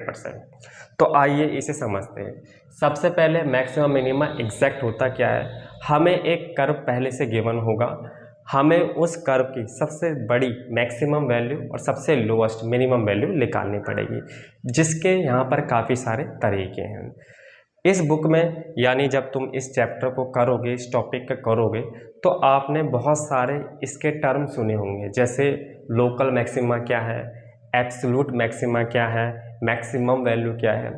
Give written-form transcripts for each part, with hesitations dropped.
100%। तो आइए इसे समझते हैं। सबसे पहले मैक्सिमम मिनिमा एग्जैक्ट होता क्या है। हमें एक कर्व पहले से गिवन होगा, हमें उस कर्व की सबसे बड़ी मैक्सिमम वैल्यू और सबसे लोएस्ट मिनिमम वैल्यू निकालनी पड़ेगी, जिसके यहाँ पर काफ़ी सारे तरीके हैं। इस बुक में यानी जब तुम इस चैप्टर को करोगे, इस टॉपिक का करोगे, तो आपने बहुत सारे इसके टर्म सुने होंगे, जैसे लोकल मैक्सिमा क्या है, एब्सोल्यूट मैक्सिमा क्या है, मैक्सिमम वैल्यू क्या है।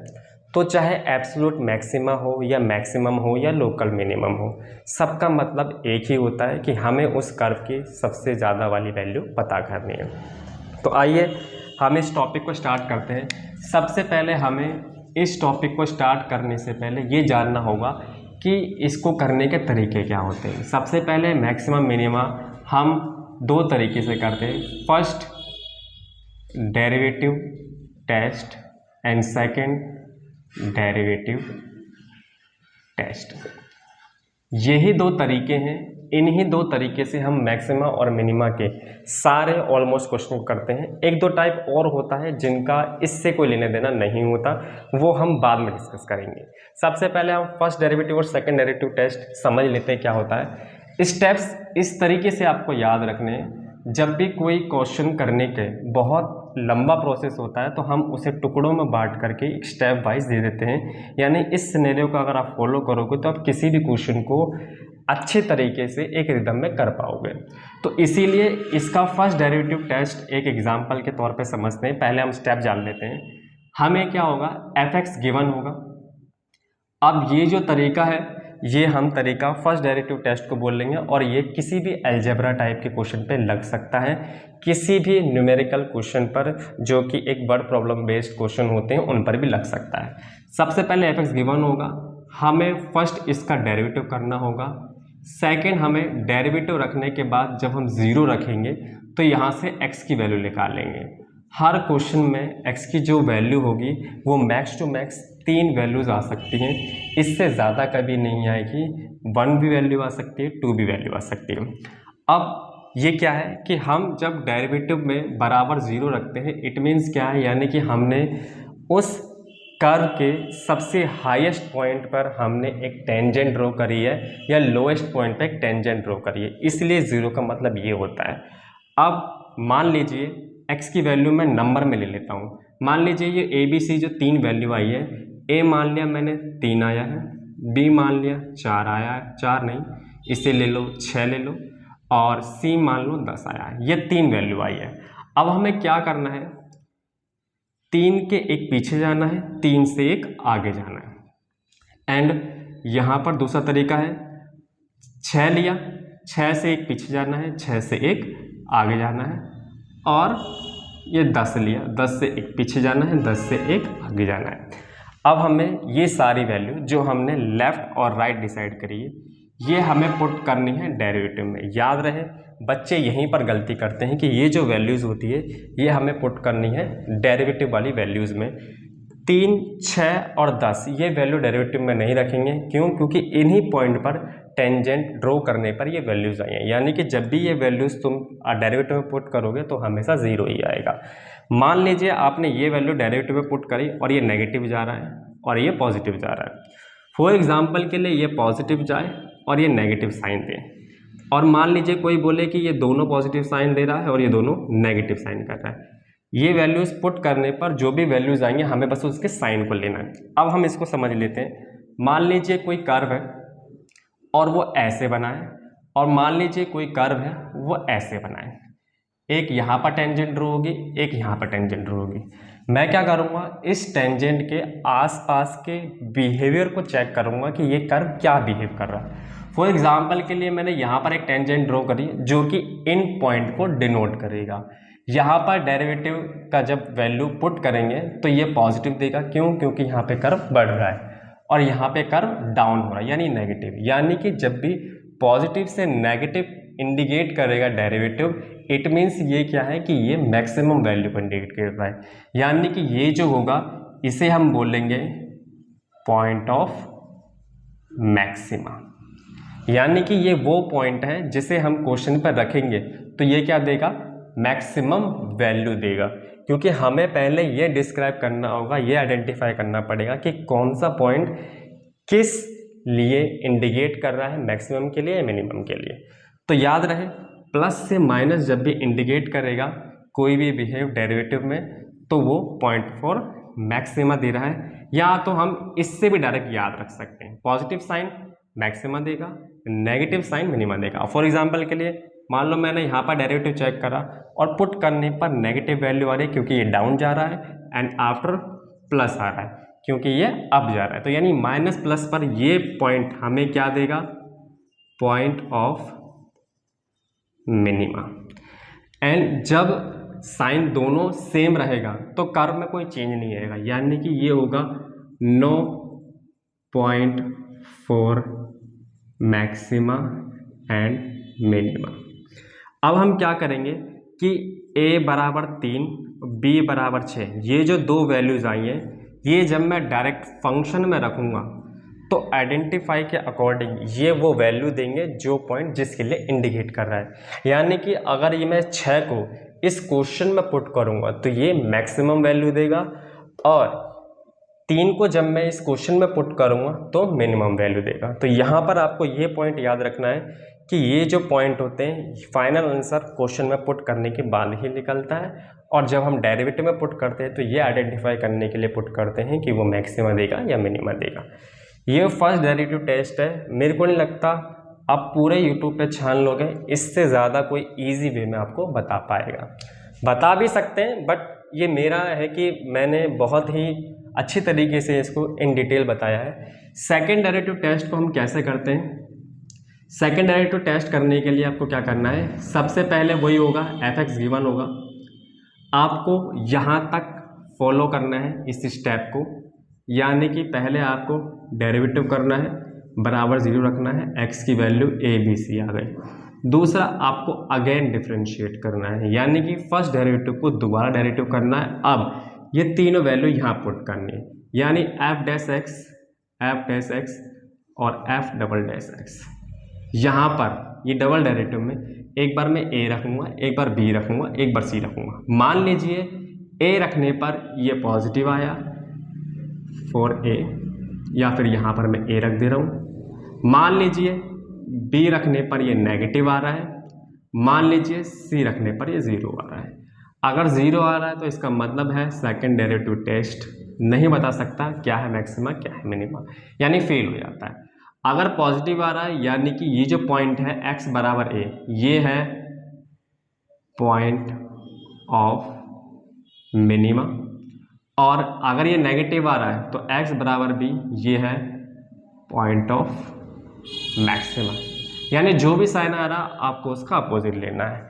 तो चाहे एब्सोल्यूट मैक्सिमा हो या मैक्सिमम हो या लोकल मिनिमम हो, सबका मतलब एक ही होता है कि हमें उस कर्व की सबसे ज़्यादा वाली वैल्यू पता करनी है। तो आइए हम इस टॉपिक को स्टार्ट करते हैं। सबसे पहले हमें इस टॉपिक को स्टार्ट करने से पहले ये जानना होगा कि इसको करने के तरीके क्या होते हैं। सबसे पहले मैक्सिमम मिनिमा हम दो तरीके से करते हैं। First derivative test and second derivative test. यही दो तरीके हैं। इन्हीं दो तरीके से हम मैक्सिमा और मिनिमा के सारे ऑलमोस्ट क्वेश्चन करते हैं। एक दो टाइप और होता है जिनका इससे कोई लेने देना नहीं होता, वो हम बाद में डिस्कस करेंगे। सबसे पहले हम फर्स्ट डेरिवेटिव और सेकंड डेरिवेटिव टेस्ट समझ लेते हैं क्या होता है। स्टेप्स इस तरीके से आपको याद रखने हैं। जब भी कोई क्वेश्चन करने के बहुत लंबा प्रोसेस होता है तो हम उसे टुकड़ों में बांट करके एक स्टेप वाइज दे देते हैं। यानी इस सिनेरियो को अगर आप फॉलो करोगे तो आप किसी भी क्वेश्चन को अच्छे तरीके से एक रिदम में कर पाओगे। तो इसीलिए इसका फर्स्ट डेरिवेटिव टेस्ट एक एग्जांपल के तौर पे समझते हैं। पहले हम स्टेप जान लेते हैं। हमें क्या होगा, f(x) गिवन होगा। अब ये जो तरीका है, ये हम तरीका फर्स्ट डेरिवेटिव टेस्ट को बोल लेंगे, और ये किसी भी अलजेब्रा टाइप के क्वेश्चन पे लग सकता है, किसी भी न्यूमेरिकल क्वेश्चन पर जो कि एक वर्ड प्रॉब्लम बेस्ड क्वेश्चन होते हैं उन पर भी लग सकता है। सबसे पहले f(x) गिवन होगा, हमें फर्स्ट इसका डेरिवेटिव करना होगा। सेकंड, हमें डेरिवेटिव रखने के बाद जब हम ज़ीरो रखेंगे तो यहाँ से x की वैल्यू निकालेंगे। हर क्वेश्चन में x की जो वैल्यू होगी वो मैक्स टू मैक्स 3 वैल्यूज़ आ सकती हैं, इससे ज़्यादा कभी नहीं आएगी। 1 भी वैल्यू आ सकती है, 2 भी वैल्यू आ सकती है। अब ये क्या है कि हम जब डेरिवेटिव में बराबर ज़ीरो रखते हैं, इट मीन्स क्या है, यानी कि हमने उस कर्व के सबसे हाईएस्ट पॉइंट पर हमने एक टेंजेंट ड्रॉ करी है या लोएस्ट पॉइंट पर एक टेंजेंट ड्रॉ करी है, इसलिए ज़ीरो का मतलब ये होता है। अब मान लीजिए x की वैल्यू मैं नंबर में ले लेता हूँ। मान लीजिए ये ABC जो 3 वैल्यू आई है, A मान लिया मैंने 3 आया है, B मान लिया 4 आया है, 4 नहीं, इसे ले लो 6 ले लो, और C मान लो 10 आया है। ये 3 वैल्यू आई है। अब हमें क्या करना है, 3 के एक पीछे जाना है, 3 से एक आगे जाना है। एंड यहाँ पर दूसरा तरीका है, 6 लिया, 6 से एक पीछे जाना है, 6 से एक आगे जाना है, और ये 10 लिया, 10 से एक पीछे जाना है, 10 से एक आगे जाना है। अब हमें ये सारी वैल्यू जो हमने लेफ़्ट और राइट डिसाइड करी है, ये हमें पुट करनी है डेरिवेटिव में। याद रहे, बच्चे यहीं पर गलती करते हैं कि ये जो वैल्यूज़ होती है ये हमें पुट करनी है डेरिवेटिव वाली वैल्यूज़ में। 3, 6 और 10 ये वैल्यू डेरिवेटिव में नहीं रखेंगे। क्यों? क्योंकि इन्हीं पॉइंट पर टेंजेंट ड्रॉ करने पर ये वैल्यूज़ आई हैं, यानी कि जब भी ये वैल्यूज़ तुम डेरिवेटिव में पुट करोगे तो हमेशा ज़ीरो ही आएगा। मान लीजिए आपने ये वैल्यू डेरिवेटिव में पुट करी और ये नेगेटिव जा रहा है और ये पॉजिटिव जा रहा है। फॉर एग्जाम्पल के लिए ये पॉजिटिव जाए और ये नेगेटिव साइन दे, और मान लीजिए कोई बोले कि ये दोनों पॉजिटिव साइन दे रहा है और ये दोनों नेगेटिव साइन कर रहा है। ये वैल्यूज़ पुट करने पर जो भी वैल्यूज़ आएंगे हमें बस उसके साइन को लेना है। अब हम इसको समझ लेते हैं। मान लीजिए कोई कर्व है और वो ऐसे बना है, और मान लीजिए कोई कर्व है वो ऐसे बना है। एक यहाँ पर टेंजेंट ड्रॉ होगी, एक यहाँ पर टेंजेंट ड्रॉ होगी। मैं क्या करूँगा, इस टेंजेंट के आसपास के बिहेवियर को चेक करूँगा कि ये कर्व क्या बिहेव कर रहा है। फॉर एग्जाम्पल के लिए मैंने यहाँ पर एक टेंजेंट ड्रॉ करी जो कि इन पॉइंट को डिनोट करेगा। यहाँ पर डेरिवेटिव का जब वैल्यू पुट करेंगे तो ये पॉजिटिव देगा। क्यों? क्योंकि यहाँ पे कर्व बढ़ रहा है और यहाँ पे कर्व डाउन हो रहा है, यानी नेगेटिव। यानी कि जब भी पॉजिटिव से नेगेटिव इंडिकेट करेगा डेरिवेटिव, इट मीन्स ये क्या है कि ये मैक्सिमम वैल्यू को इंडिकेट कर रहा है। यानी कि ये जो होगा इसे हम बोलेंगे पॉइंट ऑफ मैक्सिमा। यानी कि ये वो पॉइंट है जिसे हम क्वेश्चन पर रखेंगे तो ये क्या देगा, मैक्सिमम वैल्यू देगा। क्योंकि हमें पहले ये डिस्क्राइब करना होगा, ये आइडेंटिफाई करना पड़ेगा कि कौन सा पॉइंट किस लिए इंडिकेट कर रहा है, मैक्सिमम के लिए या मिनिमम के लिए। तो याद रहे प्लस से माइनस जब भी इंडिकेट करेगा कोई भी बिहेव डेरिवेटिव में तो वो पॉइंट फॉर मैक्सिमा दे रहा है, या तो हम इससे भी डायरेक्ट याद रख सकते हैं, पॉजिटिव साइन मैक्सिमा देगा, नेगेटिव साइन मिनिमा देगा। फॉर एग्जांपल के लिए मान लो मैंने यहाँ पर डेरिवेटिव चेक करा और पुट करने पर नेगेटिव वैल्यू आ रही है क्योंकि ये डाउन जा रहा है, एंड आफ्टर प्लस आ रहा है क्योंकि ये अप जा रहा है। तो यानी माइनस प्लस पर ये पॉइंट हमें क्या देगा, पॉइंट ऑफ मिनिमा। एंड जब साइन दोनों सेम रहेगा तो कर्व में कोई चेंज नहीं आएगा, यानी कि ये होगा no point for maxima and minima. अब हम क्या करेंगे कि a बराबर 3 b बराबर 6, ये जो दो वैल्यूज आई हैं ये जब मैं डायरेक्ट फंक्शन में रखूँगा तो आइडेंटिफाई के अकॉर्डिंग ये वो वैल्यू देंगे जो पॉइंट जिसके लिए इंडिकेट कर रहा है। यानी कि अगर ये मैं 6 को इस क्वेश्चन में पुट करूँगा तो ये मैक्सिमम वैल्यू देगा, और 3 को जब मैं इस क्वेश्चन में पुट करूँगा तो मिनिमम वैल्यू देगा। तो यहाँ पर आपको ये पॉइंट याद रखना है कि ये जो पॉइंट होते हैं फाइनल आंसर क्वेश्चन में पुट करने के बाद ही निकलता है, और जब हम डेरिवेटिव में पुट करते हैं तो ये आइडेंटिफाई करने के लिए पुट करते हैं कि वो मैक्सिमा देगा या मिनिमा देगा। ये फर्स्ट डेरिवेटिव टेस्ट है। मेरे को नहीं लगता आप पूरे यूट्यूब पे छान लोगे, इससे ज़्यादा कोई ईजी वे में आपको बता पाएगा। बता भी सकते हैं बट ये मेरा है कि मैंने बहुत ही अच्छी तरीके से इसको इन डिटेल बताया है। सेकेंड डेरिवेटिव टेस्ट को हम कैसे करते हैं, सेकेंड डेरिवेटिव टेस्ट करने के लिए आपको क्या करना है, सबसे पहले वही होगा f(x) गिवन होगा, आपको यहाँ तक फॉलो करना है इस स्टेप को, यानी कि पहले आपको डेरिवेटिव करना है, बराबर 0 रखना है, x की वैल्यू a b c आ गई। दूसरा आपको अगेन डिफ्रेंशिएट करना है, यानी कि फर्स्ट डेरिवेटिव को दोबारा डेरिवेटिव करना है। अब ये तीनों वैल्यू यहाँ पुट करनी है, यानी f'(x), f'(x) और f'(x). यहाँ पर ये डबल डेरिवेटिव में एक बार मैं a रखूँगा, एक बार b रखूँगा, एक बार c रखूँगा। मान लीजिए a रखने पर ये पॉजिटिव आया फॉर a, या फिर यहाँ पर मैं a रख दे रहा हूँ। मान लीजिए b रखने पर ये नेगेटिव आ रहा है, मान लीजिए c रखने पर ये 0 आ रहा है। अगर 0 आ रहा है तो इसका मतलब है सेकंड डेरिवेटिव टेस्ट नहीं बता सकता क्या है मैक्सिमा क्या है मिनिमा, यानी फेल हो जाता है। अगर पॉजिटिव आ रहा है यानी कि ये जो पॉइंट है x बराबर a, ये है पॉइंट ऑफ मिनिमा, और अगर ये नेगेटिव आ रहा है तो x बराबर b, ये है पॉइंट ऑफ मैक्सिमा। यानी जो भी साइन आ रहा आपको उसका अपोजिट लेना है।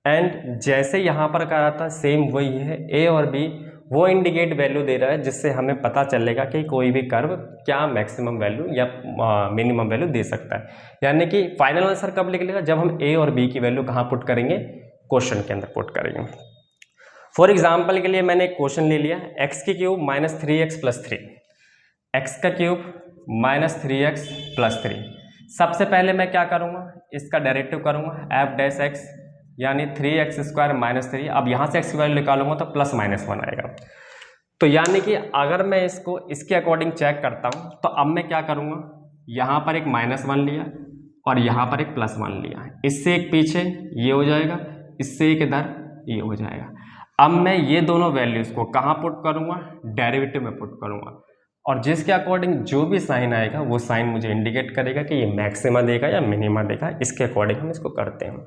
एंड जैसे यहाँ पर कहा था सेम वही है, a और b वो इंडिकेट वैल्यू दे रहा है जिससे हमें पता चलेगा कि कोई भी कर्व क्या मैक्सिमम वैल्यू या मिनिमम वैल्यू दे सकता है। यानी कि फाइनल आंसर कब निकलेगा, जब हम a और b की वैल्यू कहाँ पुट करेंगे, क्वेश्चन के अंदर पुट करेंगे। फॉर एग्जाम्पल के लिए मैंने एक क्वेश्चन ले लिया, x की cube minus 3x plus 3, x का क्यूब माइनस 3x प्लस 3। सबसे पहले मैं क्या करूँगा, इसका डेरिवेटिव करूँगा f'(x) यानी 3x² माइनस 3। अब यहाँ से x की वैल्यू निकालूंगा तो प्लस माइनस 1 आएगा। तो यानी कि अगर मैं इसको इसके अकॉर्डिंग चेक करता हूँ तो अब मैं क्या करूँगा, यहाँ पर एक -1 लिया और यहाँ पर एक +1 लिया, इससे एक पीछे ये हो जाएगा, इससे एक इधर ये हो जाएगा। अब मैं ये दोनों वैल्यूज़ को कहाँ पुट करूँगा, डेरिवेटिव में पुट करूँगा, और जिसके अकॉर्डिंग जो भी साइन आएगा वो साइन मुझे इंडिकेट करेगा कि ये मैक्सिमा देगा या मिनिमा देगा। इसके अकॉर्डिंग हम इसको करते हैं।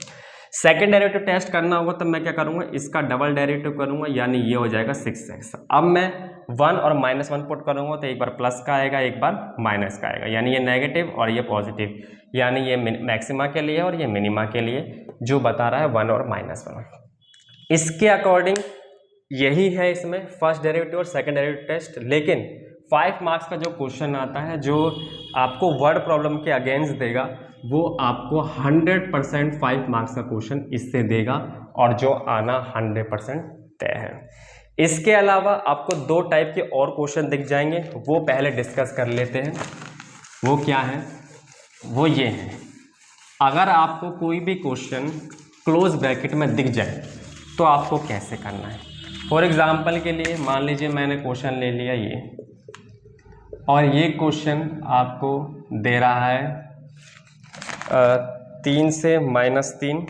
सेकेंड डेरिवेटिव टेस्ट करना होगा तब मैं क्या करूँगा, इसका डबल डेरिवेटिव करूँगा, यानी ये हो जाएगा 6x। अब मैं 1 और -1 पुट करूँगा तो एक बार प्लस का आएगा, एक बार माइनस का आएगा, यानी ये नेगेटिव और ये पॉजिटिव, यानी ये मैक्सिमा के लिए और ये मिनिमा के लिए जो बता रहा है 1 और -1। इसके अकॉर्डिंग यही है इसमें फर्स्ट डेरिवेटिव और सेकेंड डेरिवेटिव टेस्ट। लेकिन 5 मार्क्स का जो क्वेश्चन आता है जो आपको वर्ड प्रॉब्लम के अगेंस्ट देगा वो आपको 100% 5 मार्क्स का क्वेश्चन इससे देगा, और जो आना 100% तय है। इसके अलावा आपको 2 टाइप के और क्वेश्चन दिख जाएंगे, वो पहले डिस्कस कर लेते हैं। वो क्या है, वो ये है, अगर आपको कोई भी क्वेश्चन क्लोज ब्रैकेट में दिख जाए तो आपको कैसे करना है। फॉर एग्जाम्पल के लिए मान लीजिए मैंने क्वेश्चन ले लिया ये, और ये क्वेश्चन आपको दे रहा है 3 से -3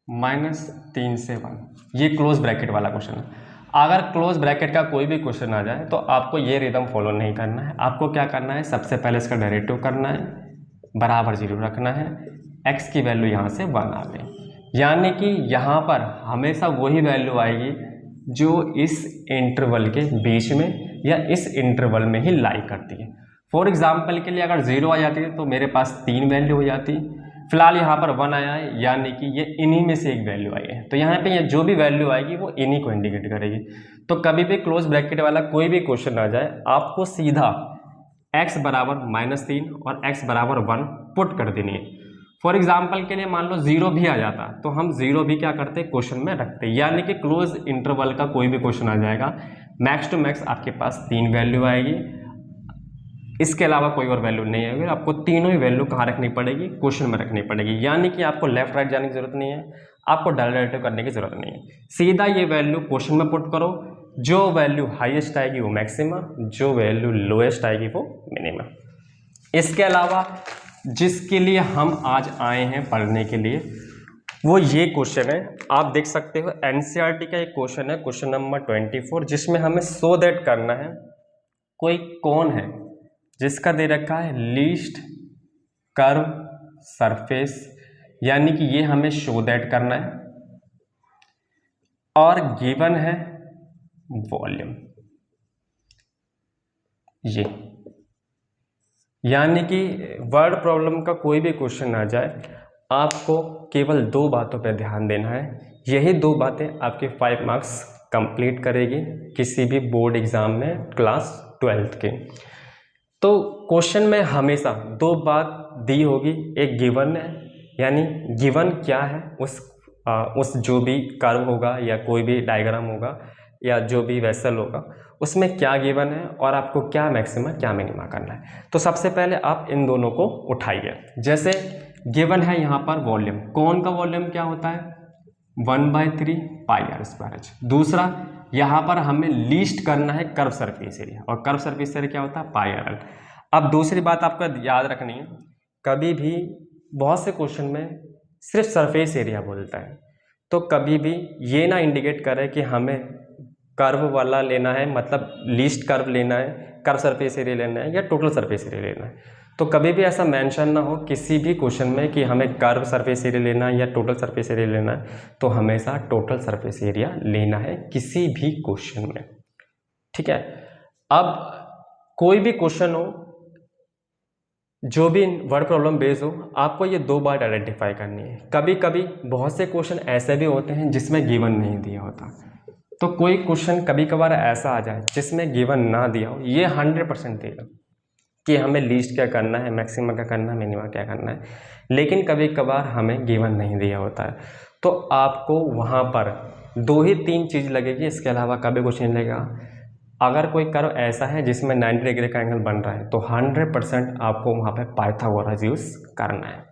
-3 से 1, ये क्लोज ब्रैकेट वाला क्वेश्चन है। अगर क्लोज ब्रैकेट का कोई भी क्वेश्चन आ जाए तो आपको ये रिदम फॉलो नहीं करना है। आपको क्या करना है, सबसे पहले इसका डेरिवेटिव करना है, बराबर 0 रखना है, x की वैल्यू यहाँ से 1 आ गई, यानी कि यहाँ पर हमेशा वही वैल्यू आएगी जो इस इंटरवल के बीच में या इस इंटरवल में ही लाई करती है। फॉर एग्जाम्पल के लिए अगर 0 आ जाती है तो मेरे पास 3 वैल्यू हो जाती, फिलहाल यहाँ पर 1 आया है, यानी कि ये इन्हीं में से एक वैल्यू आई है। तो यहाँ पे ये जो भी वैल्यू आएगी वो इन्हीं को इंडिकेट करेगी। तो कभी भी क्लोज ब्रैकेट वाला कोई भी क्वेश्चन आ जाए, आपको सीधा x बराबर -3 और x बराबर 1 पुट कर देनी है। फॉर एग्जाम्पल के लिए मान लो 0 भी आ जाता तो हम 0 भी क्या करते, क्वेश्चन में रखते, यानी कि क्लोज इंटरवल का कोई भी क्वेश्चन आ जाएगा, मैक्स टू मैक्स आपके पास 3 वैल्यू आएगी, इसके अलावा कोई और वैल्यू नहीं आएगी। आपको तीनों ही वैल्यू कहाँ रखनी पड़ेगी, क्वेश्चन में रखनी पड़ेगी, यानी कि आपको लेफ्ट राइट जाने की जरूरत नहीं है, आपको डेरिवेटिव करने की जरूरत नहीं है, सीधा ये वैल्यू क्वेश्चन में पुट करो, जो वैल्यू हाईएस्ट आएगी वो मैक्सिमा, जो वैल्यू लोएस्ट आएगी वो मिनिमा। इसके अलावा जिसके लिए हम आज आए हैं पढ़ने के लिए वो ये क्वेश्चन है, आप देख सकते हो एनसीईआरटी का एक क्वेश्चन है, क्वेश्चन नंबर 24, जिसमें हमें शो दैट करना है कोई कौन है जिसका दे रखा है लीस्ट कर्व सरफेस, यानी कि ये हमें शो दैट करना है, और गिवन है वॉल्यूम, ये यानी कि वर्ड प्रॉब्लम का कोई भी क्वेश्चन आ जाए आपको केवल 2 बातों पर ध्यान देना है। यही 2 बातें आपके 5 मार्क्स कंप्लीट करेगी किसी भी बोर्ड एग्जाम में क्लास 12th के। तो क्वेश्चन में हमेशा 2 बात दी होगी, एक गिवन है, यानी गिवन क्या है, उस जो भी कर्व होगा या कोई भी डायग्राम होगा या जो भी वेसल होगा उसमें क्या गिवन है और आपको क्या मैक्सिमा क्या मिनिमा करना है। तो सबसे पहले आप इन दोनों को उठाइए। जैसे गिवन है यहाँ पर वॉल्यूम, कौन का वॉल्यूम क्या होता है 1/3 πr²। दूसरा यहाँ पर हमें लीस्ट करना है कर्व सरफेस एरिया, और कर्व सरफेस एरिया क्या होता है πr। अब दूसरी बात आपको याद रखनी है, कभी भी बहुत से क्वेश्चन में सिर्फ सरफेस एरिया बोलता है, तो कभी भी ये ना इंडिकेट करे कि हमें कर्व वाला लेना है, मतलब लीस्ट कर्व लेना है, कर्व सरफेस एरिया लेना है या टोटल सरफेस एरिया लेना है। तो कभी भी ऐसा मेंशन ना हो किसी भी क्वेश्चन में कि हमें कर्व सरफेस एरिया लेना है या टोटल सरफेस एरिया लेना है, तो हमेशा टोटल सरफेस एरिया लेना है किसी भी क्वेश्चन में, ठीक है। अब कोई भी क्वेश्चन हो, जो भी वर्ड प्रॉब्लम बेस्ड हो, आपको ये 2 बात आइडेंटिफाई करनी है। कभी कभी बहुत से क्वेश्चन ऐसे भी होते हैं जिसमें गिवन नहीं दिया होता, तो कोई क्वेश्चन कभी कभार ऐसा आ जाए जिसमें गिवन ना दिया हो, ये 100% देगा कि हमें लीस्ट क्या करना है, मैक्सिमा क्या करना है, मिनिमा क्या करना है, लेकिन कभी कभार हमें गिवन नहीं दिया होता है, तो आपको वहाँ पर 2 ही 3 चीज़ लगेगी, इसके अलावा कभी कुछ नहीं लगेगा। अगर कोई कर्व ऐसा है जिसमें 90 डिग्री का एंगल बन रहा है तो 100% आपको वहाँ पे पाइथागोरस यूज़ करना है।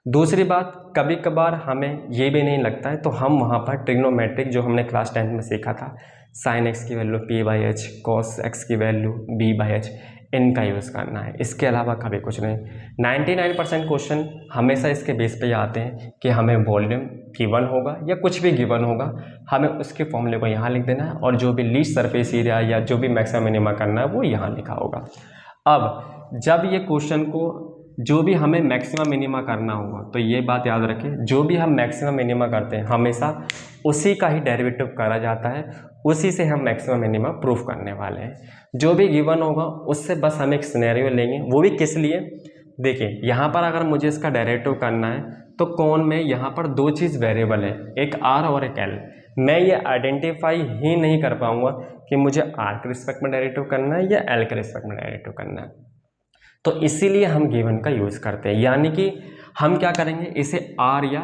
दूसरी बात, कभी कभार हमें ये भी नहीं लगता है तो हम वहाँ पर ट्रिग्नोमेट्रिक जो हमने क्लास 10 में सीखा था, साइन एक्स की वैल्यू p/h, कॉस एक्स की वैल्यू b/h, इनका यूज़ करना है, इसके अलावा कभी कुछ नहीं। 99% क्वेश्चन हमेशा इसके बेस पे आते हैं कि हमें वॉल्यूम गिवन होगा या कुछ भी गिवन होगा, हमें उसके फॉर्मूले को यहाँ लिख देना है, और जो भी लीस्ट सरफेस एरिया या जो भी मैक्सिमम मिनिमा करना है वो यहाँ लिखा होगा। अब जब ये क्वेश्चन को जो भी हमें मैक्सिमम मिनिमा करना होगा, तो ये बात याद रखें, जो भी हम मैक्सिमम मिनिमा करते हैं हमेशा उसी का ही डेरिवेटिव करा जाता है, उसी से हम मैक्सिमम मिनिमा प्रूफ करने वाले हैं। जो भी गिवन होगा उससे बस हम एक सिनेरियो लेंगे, वो भी किस लिए, देखिए यहाँ पर अगर मुझे इसका डेरिवेटिव करना है तो कौन में यहाँ पर 2 चीज़ वेरिएबल है, एक r और एक l। मैं ये आइडेंटिफाई ही नहीं कर पाऊँगा कि मुझे r के रिस्पेक्ट में डेरिवेटिव करना है या l के रिस्पेक्ट में डेरिवेटिव करना है, तो इसीलिए हम गिवन का यूज़ करते हैं, यानी कि हम क्या करेंगे, इसे r या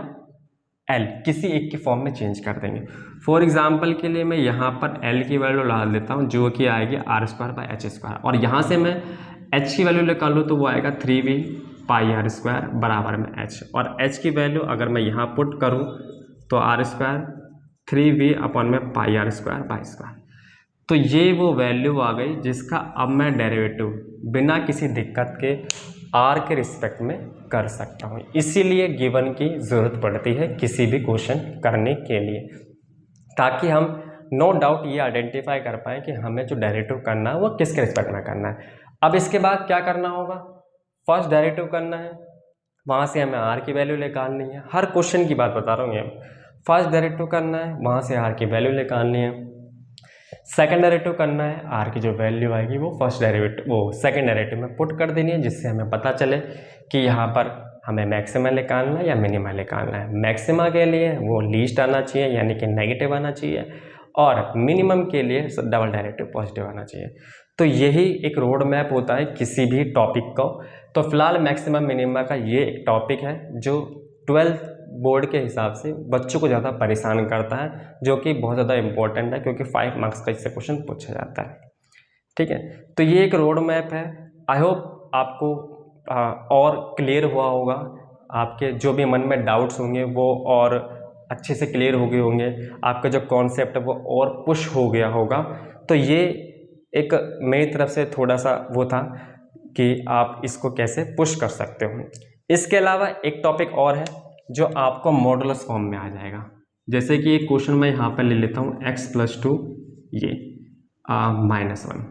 l किसी एक के फॉर्म में चेंज कर देंगे। फॉर एग्जांपल के लिए मैं यहाँ पर l की वैल्यू डाल देता हूँ जो कि आएगी r²/h², और यहाँ से मैं h की वैल्यू निकाल लूँ तो वो आएगा 3v πr² बराबर में h, और h की वैल्यू अगर मैं यहाँ पुट करूँ तो r² 3v/πr²/²। तो ये वो वैल्यू आ गई जिसका अब मैं डेरिवेटिव बिना किसी दिक्कत के r के रिस्पेक्ट में कर सकता हूँ। इसीलिए गिवन की ज़रूरत पड़ती है किसी भी क्वेश्चन करने के लिए, ताकि हम नो डाउट ये आइडेंटिफाई कर पाएँ कि हमें जो डेरिवेटिव करना है वो किसके रिस्पेक्ट में करना है। अब इसके बाद क्या करना होगा, फर्स्ट डेरिवेटिव करना है, वहाँ से हमें r की वैल्यू निकालनी है। हर क्वेश्चन की बात बता रहा हूँ ये, फर्स्ट डेरिवेटिव करना है, वहाँ से r की वैल्यू निकालनी है। सेकंड डेरिवेटिव करना है, r की जो वैल्यू आएगी वो फर्स्ट डेरिवेटिव वो सेकंड डेरिवेटिव में पुट कर देनी है, जिससे हमें पता चले कि यहाँ पर हमें मैक्सिमा निकालना है या मिनिमा निकालना है। मैक्सिमा के लिए वो लीस्ट आना चाहिए यानी कि नेगेटिव आना चाहिए, और मिनिमम के लिए डबल डेरिवेटिव पॉजिटिव आना चाहिए। तो यही एक रोड मैप होता है किसी भी टॉपिक को। तो फिलहाल मैक्सिमम मिनिमा का ये एक टॉपिक है जो 12th बोर्ड के हिसाब से बच्चों को ज़्यादा परेशान करता है, जो कि बहुत ज़्यादा इंपॉर्टेंट है क्योंकि 5 मार्क्स का इससे क्वेश्चन पूछा जाता है। ठीक है, तो ये एक रोड मैप है। आई होप आपको और क्लियर हुआ होगा, आपके जो भी मन में डाउट्स होंगे वो और अच्छे से क्लियर हो गए होंगे, आपका जो कॉन्सेप्ट है वो और पुश हो गया होगा। तो ये एक मेरी तरफ से थोड़ा सा वो था कि आप इसको कैसे पुश कर सकते हो। इसके अलावा एक टॉपिक और है जो आपको मॉडुलस फॉर्म में आ जाएगा। जैसे कि एक क्वेश्चन मैं यहाँ पर ले लेता हूँ x+2 ये -1,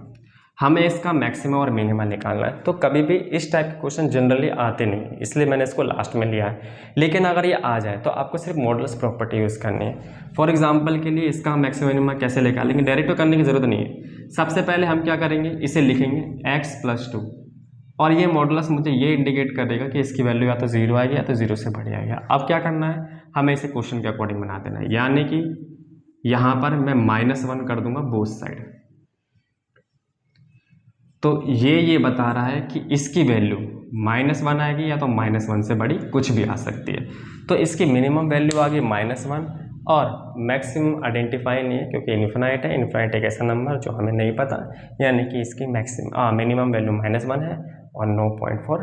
हमें इसका मैक्सिमा और मिनिमा निकालना है। तो कभी भी इस टाइप के क्वेश्चन जनरली आते नहीं, इसलिए मैंने इसको लास्ट में लिया है। लेकिन अगर ये आ जाए तो आपको सिर्फ मॉडुलस प्रॉपर्टी यूज़ करनी है। फॉर एग्जांपल के लिए इसका मैक्सिमा मिनिमा कैसे निकालेंगे, डायरेक्ट करने की ज़रूरत नहीं है। सबसे पहले हम क्या करेंगे, इसे लिखेंगे x+2, और ये मॉडुलस मुझे ये इंडिकेट करेगा कि इसकी वैल्यू या तो 0 आएगी या तो 0 से बड़ी आएगी। अब क्या करना है, हमें इसे क्वेश्चन के अकॉर्डिंग बना देना है, यानी कि यहाँ पर मैं -1 कर दूंगा बोथ साइड। तो ये बता रहा है कि इसकी वैल्यू -1 आएगी या तो -1 से बड़ी कुछ भी आ सकती है। तो इसकी मिनिमम वैल्यू आ गई -1, और मैक्सिमम आइडेंटिफाई नहीं है क्योंकि इन्फिनाइट है। इन्फिनाइट एक ऐसा नंबर जो हमें नहीं पता, यानी कि इसकी मिनिमम वैल्यू -1 है और 0.4